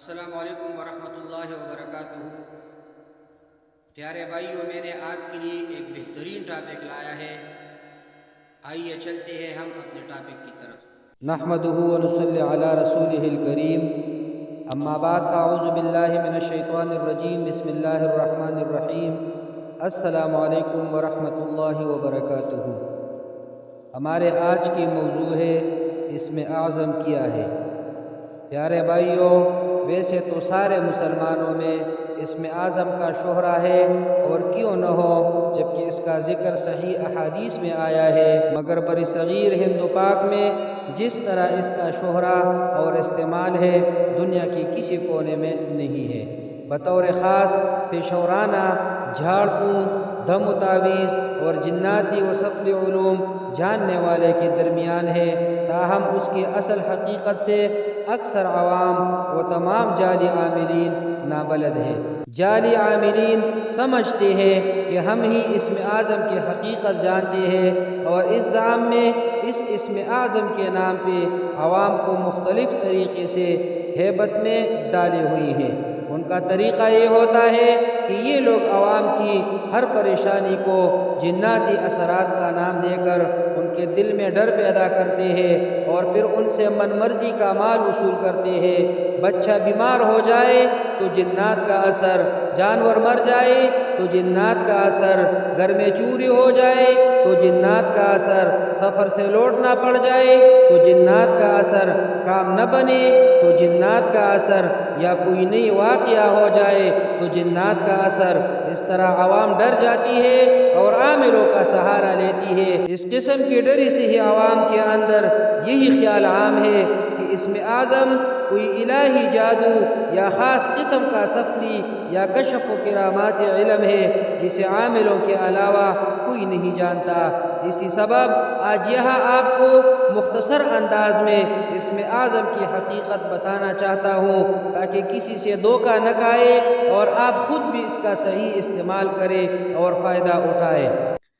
السلام علیکم ورحمۃ اللہ وبرکاتہ۔ پیارے بھائیوں، میں نے آپ کے لیے ایک بہترین ٹاپک لایا ہے۔ آئیے چلتے ہیں ہم اپنے ٹاپک کی طرف۔ نحمدہ ونصلی علی رسولہ الکریم، اما بعد فاعوذ باللہ من الشیطان الرجیم، بسم اللہ الرحمن الرحیم۔ السلام علیکم ورحمۃ اللہ وبرکاتہ۔ ہمارے آج کی موضوع ہے اسم اعظم کیا ہے۔ پیارے بھائیوں، ویسے تو سارے مسلمانوں میں اسم اعظم کا شہرہ ہے، اور کیوں نہ ہو جبکہ اس کا ذکر صحیح احادیث میں آیا ہے، مگر برصغیر ہند و پاک میں جس طرح اس کا شہرہ اور استعمال ہے دنیا کی کسی کونے میں نہیں ہے۔ بطور خاص پیشورانہ جھاڑ پھونک، دم و تعویذ اور جناتی و سفلی علوم جاننے والے کے درمیان ہے، تاہم اس کی اصل حقیقت سے اکثر عوام و تمام جعلی عاملین نابلد ہیں۔ جعلی عاملین سمجھتے ہیں کہ ہم ہی اسم اعظم کی حقیقت جانتے ہیں، اور اس زعم میں اس اسم اعظم کے نام پہ عوام کو مختلف طریقے سے ہیبت میں ڈالے ہوئی ہیں۔ ان کا طریقہ یہ ہوتا ہے کہ یہ لوگ عوام کی ہر پریشانی کو جناتی اثرات کا نام دے کر ان کے دل میں ڈر پیدا کرتے ہیں، اور پھر ان سے من مرضی کا مال وصول کرتے ہیں۔ بچہ بیمار ہو جائے تو جنات کا اثر، جانور مر جائے تو جنات کا اثر، گھر میں چوری ہو جائے تو جنات کا اثر، سفر سے لوٹنا پڑ جائے تو جنات کا اثر، کام نہ بنے تو جنات کا اثر، یا کوئی نئی واقعہ ہو جائے تو جنات کا اثر۔ اس طرح عوام ڈر جاتی ہے اور عاملوں کا سہارا لیتی ہے۔ اس قسم کی ڈری سے ہی عوام کے اندر یہی خیال عام ہے کہ اسم اعظم کوئی الہی جادو یا خاص قسم کا سفلی یا کشف و کرامات علم ہے جسے عاملوں کے علاوہ کوئی نہیں جانتا۔ اسی سبب آج یہاں آپ کو مختصر انداز میں اسم اعظم کی حقیقت بتانا چاہتا ہوں، تاکہ کسی سے دھوکہ نہ کھائے اور آپ خود بھی اس کا صحیح استعمال کریں اور فائدہ اٹھائیں۔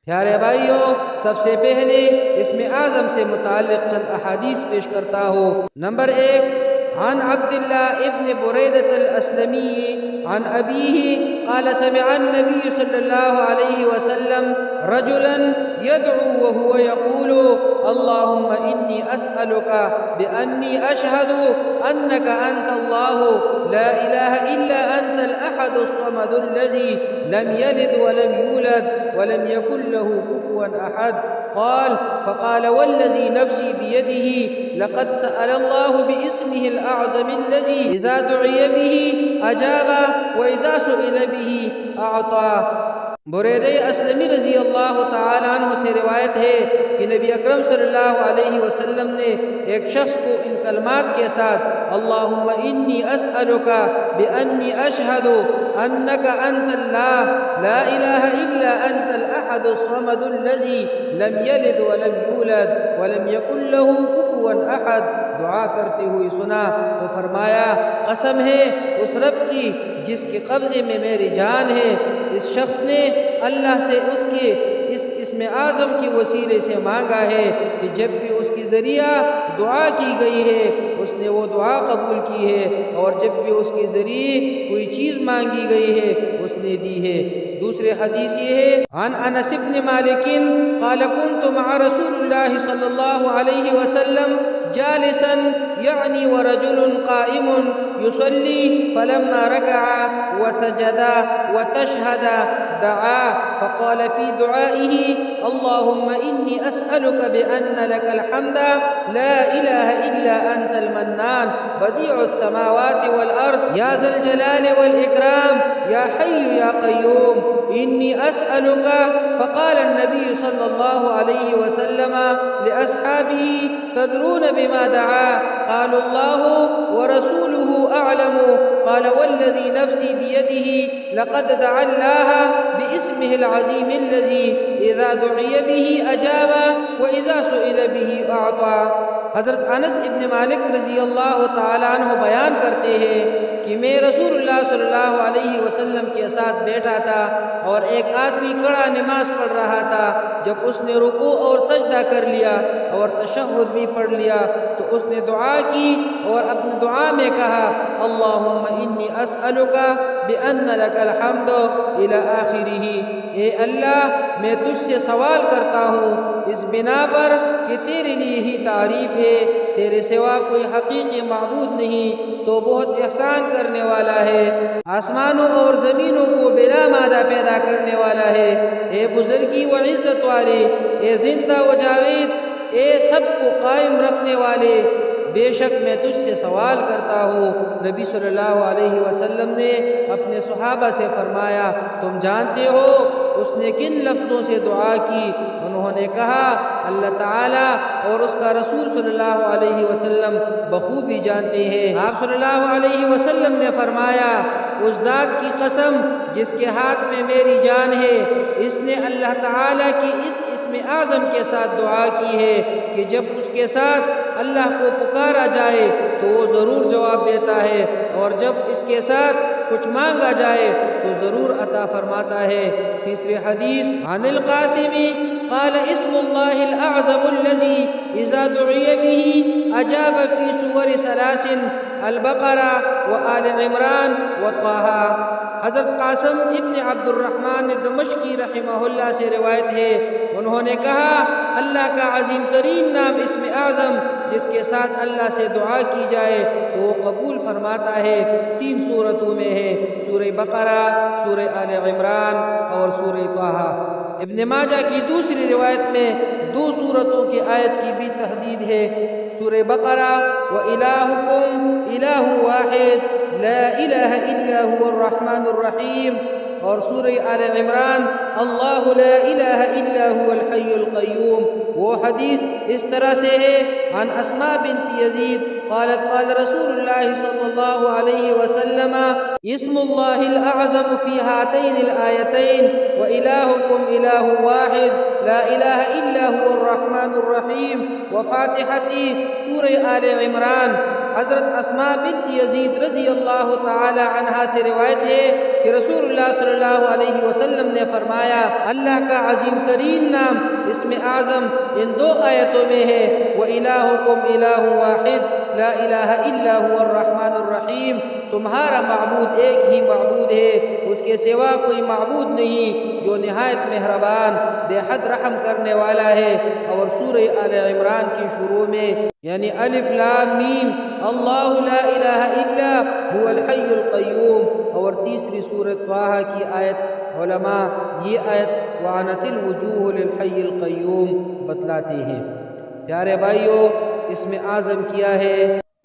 پیارے بھائیوں، سب سے پہلے اسم اعظم سے متعلق چند احادیث پیش کرتا ہوں۔ نمبر 1، عن عبد الله ابن بريدة الأسلمي عن أبيه قال سمع النبي صلى الله عليه وسلم رجلا يدعو وهو يقول اللهم إني أسألك بأني أشهد أنك أنت الله لا إله إلا أنت الأحد الصمد الذي لم يلد ولم يولد ولم يكن له كفوا أحد. قال فقال والذي نفسي بيده لقد سأل الله باسمه الأعظم الذي إذا دعي به أجاب وإذا سئل به أعطى۔ برید اسلمی رضی اللہ تعالیٰ عنہ سے روایت ہے کہ نبی اکرم صلی اللہ علیہ وسلم نے ایک شخص کو ان کلمات کے ساتھ اللہم انی اسألک بانی اشہد انک انت اللہ لا الہ الا انت الاحد الصمد الذی لم یلد ولم یولد ولم یکن له کفوا احد دعا کرتے ہوئے سنا تو فرمایا قسم ہے اس رب کی جس کے قبضے میں میری جان ہے، اس شخص نے اللہ سے اس کے اس اسم اعظم کی وسیلے سے مانگا ہے کہ جب بھی اس کی ذریعہ دعا کی گئی ہے اس نے وہ دعا قبول کی ہے، اور جب بھی اس کے ذریعے کوئی چیز مانگی گئی ہے اس نے دی ہے۔ دوسرے حدیث یہ ہے عن انس بن مالک قال كنت مع رسول الله صلی اللہ علیہ وسلم جالسا يعني ورجل قائم يصلي فلما ركع وسجد وتشهد دعا فقال في دعائه اللهم إني أسألك بأن لك الحمد لا إله إلا أنت المنان بديع السماوات والأرض يا ذا الجلال والإكرام يا حي يا قيوم إني أسألك. فقال النبي صلى الله عليه وسلم لأصحابه تدرون بما دعا؟ قالوا الله ورسوله أعلم. قال والذي نفسي بيده لقد دعا الله باسمه العظيم الذي إذا دعي به أجاب وإذا سئل به أعطى. حضرت انس ابن مالک رضی اللہ تعالیٰ عنہ بیان کرتے ہیں کہ میں رسول اللہ صلی اللہ علیہ وسلم کے ساتھ بیٹھا تھا اور ایک آدمی کھڑا نماز پڑھ رہا تھا۔ جب اس نے رکوع اور سجدہ کر لیا اور تشہد بھی پڑھ لیا تو اس نے دعا کی اور اپنی دعا میں کہا اللہم انی اسألک بأن لک الحمد الی آخرہ، اے اللہ میں تجھ سے سوال کرتا ہوں اس بنا پر کہ تیرے لیے ہی تعریف ہے، تیرے سوا کوئی حقیقی معبود نہیں، تو بہت احسان کرنے والا ہے، آسمانوں اور زمینوں کو بلا مادہ پیدا کرنے والا ہے، اے بزرگی و عزت والے، اے زندہ و جاوید، اے سب کو قائم رکھنے والے، بے شک میں تجھ سے سوال کرتا ہوں۔ نبی صلی اللہ علیہ وسلم نے اپنے صحابہ سے فرمایا تم جانتے ہو اس نے کن لفظوں سے دعا کی؟ انہوں نے کہا اللہ تعالیٰ اور اس کا رسول صلی اللہ علیہ وسلم بخوبی جانتے ہیں۔ آپ صلی اللہ علیہ وسلم نے فرمایا اس ذات کی قسم جس کے ہاتھ میں میری جان ہے، اس نے اللہ تعالیٰ کی اس اسم اعظم کے ساتھ دعا کی ہے کہ جب اس کے ساتھ اللہ کو پکارا جائے تو وہ ضرور جواب دیتا ہے، اور جب اس کے ساتھ کچھ مانگا جائے تو ضرور عطا فرماتا ہے۔ تیسری حدیث عن القاسم قال اسم اللہ الاعظم الذي اذا دعی به اجاب فی سور ثلاث البقرہ وآل عمران وطہ۔ حضرت قاسم ابن عبد الرحمن دمشقی رحمہ اللہ سے روایت ہے، انہوں نے کہا اللہ کا عظیم ترین نام اسم اعظم جس کے ساتھ اللہ سے دعا کی جائے تو وہ قبول فرماتا ہے، 3 سورتوں میں ہے، سورہ بقرہ، سورہ آل عمران اور سورہ طہ۔ ابن ماجہ کی دوسری روایت میں 2 سورتوں کی آیت کی بھی تحدید ہے، سورہ بقرہ وَإِلَٰهُكُمْ إِلَٰهٌ وَاحِدٌ لا الہ الا هو الرحمن الرحیم، اور سورہ آل عمران اللہ لا الہ الا هو الحی القیوم۔ وہ حدیث اس طرح سے ہے عن اسماء بنت یزید قالت قال رسول اللہ صلی اللہ علیہ وسلم اسم اللہ الاعظم فی ہاتین الآیتین وإلہکم الہ واحد لا الہ الا هو الرحمن الرحیم وفاتحتی سورہ آل عمران۔ حضرت اسماء بنت یزید رضی اللہ تعالی عنہا سے روایت ہے کہ رسول اللہ صلی اللہ علیہ وسلم نے فرمایا اللہ کا عظیم ترین نام اسم اعظم ان 2 آیتوں میں ہے، وَإِلَٰهُكُمْ إِلَٰهٌ وَاحِدٌ لا الہ الا هو الرحمن الرحیم، تمہارا معبود ایک ہی معبود ہے، اس کے سوا کوئی معبود نہیں جو نہایت مہربان بے حد رحم کرنے والا ہے۔ اور سورہ آل عمران کی شروع میں یعنی الف لام میم اللہ لا الہ الا هو الحی القیوم، اور تیسری سورۃ طہ کی آیت علماء یہ آیت وعنت الوجوہ للحی القیوم بتلاتے ہیں۔ پیارے بھائیو، اسم اعظم کیا ہے؟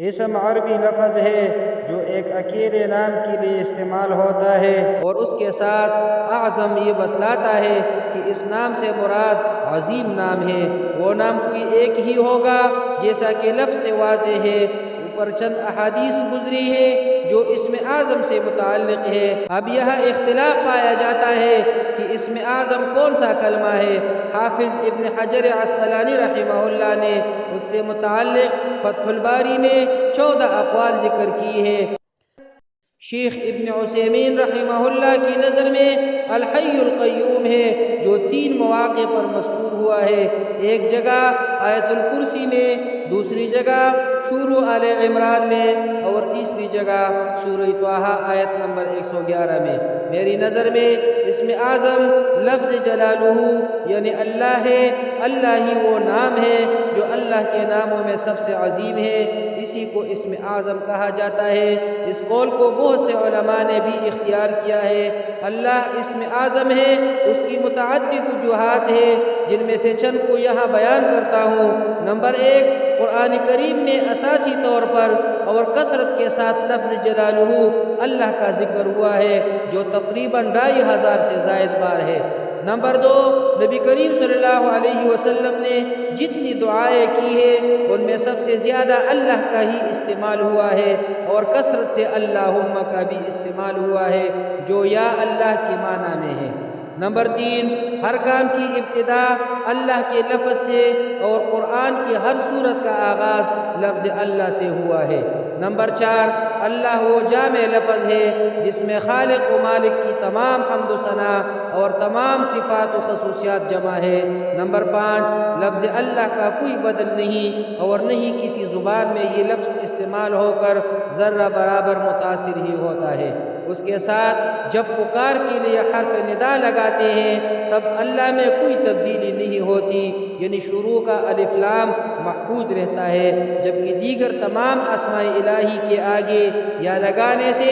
اسم عربی لفظ ہے جو ایک اکیلے نام کے لیے استعمال ہوتا ہے، اور اس کے ساتھ اعظم یہ بتلاتا ہے کہ اس نام سے مراد عظیم نام ہے، وہ نام کوئی ایک ہی ہوگا جیسا کہ لفظ سے واضح ہے۔ اوپر چند احادیث گزری ہے جو اسم اعظم سے متعلق ہے۔ اب یہاں اختلاف پایا جاتا ہے کہ اسم اعظم کون سا کلمہ ہے۔ حافظ ابن حجر عسقلانی رحمہ اللہ نے اس سے متعلق فتح الباری میں 14 اقوال ذکر کی ہے۔ شیخ ابن عثیمین رحمہ اللہ کی نظر میں الحی القیوم ہے جو 3 مواقع پر مذکور ہوا ہے، ایک جگہ آیت الکرسی میں، دوسری جگہ شروع آل عمران میں، اور تیسری جگہ سورہ طہ آیت نمبر 111 میں۔ میری نظر میں اسم اعظم لفظ جلالہ یعنی اللہ ہے، اللہ ہی وہ نام ہے جو اللہ کے ناموں میں سب سے عظیم ہے، اسی کو اسم اعظم کہا جاتا ہے۔ اس قول کو بہت سے علماء نے بھی اختیار کیا ہے۔ اللہ اسم اعظم ہے، اس کی متعدد وجوہات ہیں جن میں سے چند کو یہاں بیان کرتا ہوں۔ نمبر 1، قرآن کریم میں اساسی طور پر اور کثرت کے ساتھ لفظ جلالہ اللہ کا ذکر ہوا ہے جو تقریباً 2500 سے زائد بار ہے۔ نمبر 2، نبی کریم صلی اللہ علیہ وسلم نے جتنی دعائیں کی ہیں ان میں سب سے زیادہ اللہ کا ہی استعمال ہوا ہے، اور کثرت سے اللہم کا بھی استعمال ہوا ہے جو یا اللہ کی معنی میں ہے۔ نمبر 3، ہر کام کی ابتدا اللہ کے لفظ سے اور قرآن کی ہر صورت کا آغاز لفظ اللہ سے ہوا ہے۔ نمبر 4، اللہ وہ جامع لفظ ہے جس میں خالق و مالک کی تمام حمد و ثنا اور تمام صفات و خصوصیات جمع ہے۔ نمبر 5، لفظ اللہ کا کوئی بدل نہیں اور نہیں کسی زبان میں یہ لفظ استعمال ہو کر ذرہ برابر متاثر ہی ہوتا ہے۔ اس کے ساتھ جب پکار کے لیے حرف ندا لگاتے ہیں تب اللہ میں کوئی تبدیلی نہیں ہوتی، یعنی شروع کا الف لام محفوظ رہتا ہے، جبکہ دیگر تمام اسماء الہی کے آگے یا لگانے سے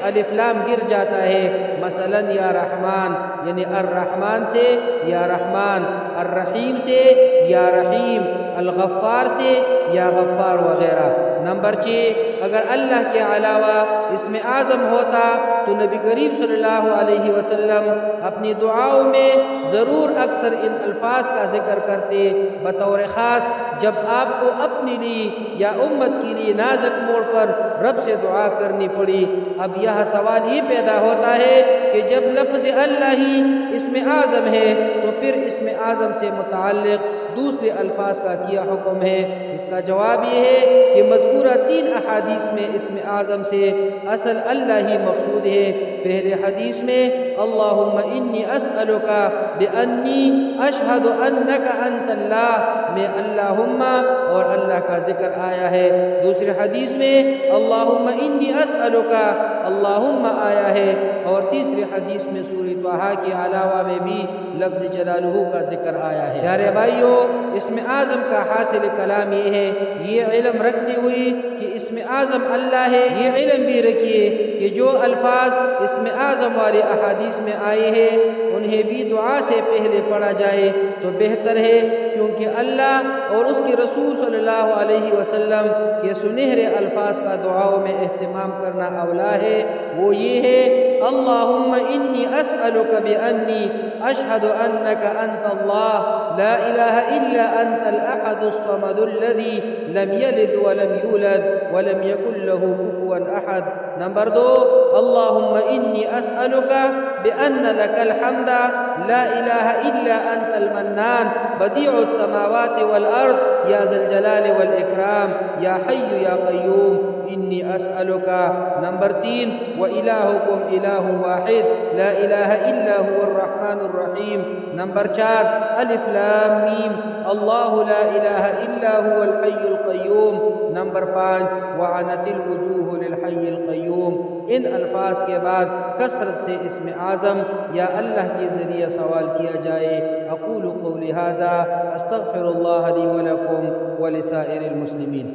الف لام گر جاتا ہے۔ مثلا یا رحمان یعنی الرحمن سے یا رحمان، الرحیم سے یا رحیم، الغفار سے یا غفار وغیرہ۔ نمبر 6، اگر اللہ کے علاوہ اسم اعظم ہوتا تو نبی کریم صلی اللہ علیہ وسلم اپنی دعاؤں میں ضرور اکثر ان الفاظ کا ذکر کرتے، بطور خاص جب آپ کو اپنے لیے یا امت کے لیے نازک موڑ پر رب سے دعا کرنی پڑی۔ اب یہ سوال یہ پیدا ہوتا ہے کہ جب لفظ اللہ ہی اسم اعظم ہے تو پھر اسم اعظم سے متعلق دوسرے الفاظ کا کیا حکم ہے؟ اس کا جواب یہ ہے کہ مذکورہ 3 احادیث میں اسم اعظم سے اصل اللہ ہی مقصود ہے۔ پہلے حدیث میں اللہم انی اسألک بانی اشہد انک انت اللہ میں اللہم اور اللہ کا ذکر آیا ہے۔ دوسرے حدیث میں اللہم انی اسألک اللہم آیا ہے، اور تیسری حدیث میں سورہ طٰہٰ کے علاوہ میں بھی لفظ جلالہ کا ذکر آیا ہے۔ پیارے بھائیو، اسم اعظم کا حاصل کلام یہ ہے، یہ علم رکھتے ہوئے کہ اسم اعظم اللہ ہے، یہ علم بھی رکھیے کہ جو الفاظ اسم اعظم والے احادیث میں آئے ہیں انہیں بھی دعا سے پہلے پڑھا جائے تو بہتر ہے، کیونکہ اللہ اور اس کے رسول صلی اللہ علیہ وسلم کے سنہرے الفاظ کا دعاؤں میں اہتمام کرنا اولا ہے۔ وہ یہ ہے اللہم انی اسألک بانی اشہد انک انت اللہ لا الہ الا انت الاحد الصمد الذی لم یلد ولم یولد ولم یکن له کفوا احد۔ نمبر 2، اللہم انی اسألک بأن لک الحمد لا الہ الا انت المنان بدیع السماوات والارض یا ذا الجلال والاکرام یا حی یا قیوم انی اسألک۔ نمبر 3، وَإِلَٰهُكُمْ إِلَٰهٌ وَاحِدٌ لَا إِلَٰهَ إِلَّا هُوَ الرَّحْمَٰنُ الرَّحِيمُ۔ نمبر 4، الف لام میم اللہ لا الہ الا هو الحی القیوم۔ نمبر 5، وعنت الوجوہ للحی القیوم۔ ان الفاظ کے بعد کثرت سے اسم اعظم یا اللہ کے ذریعے سوال کیا جائے۔ اقول قولی ھذا استغفر اللہ لی ولکم ولسائر المسلمین۔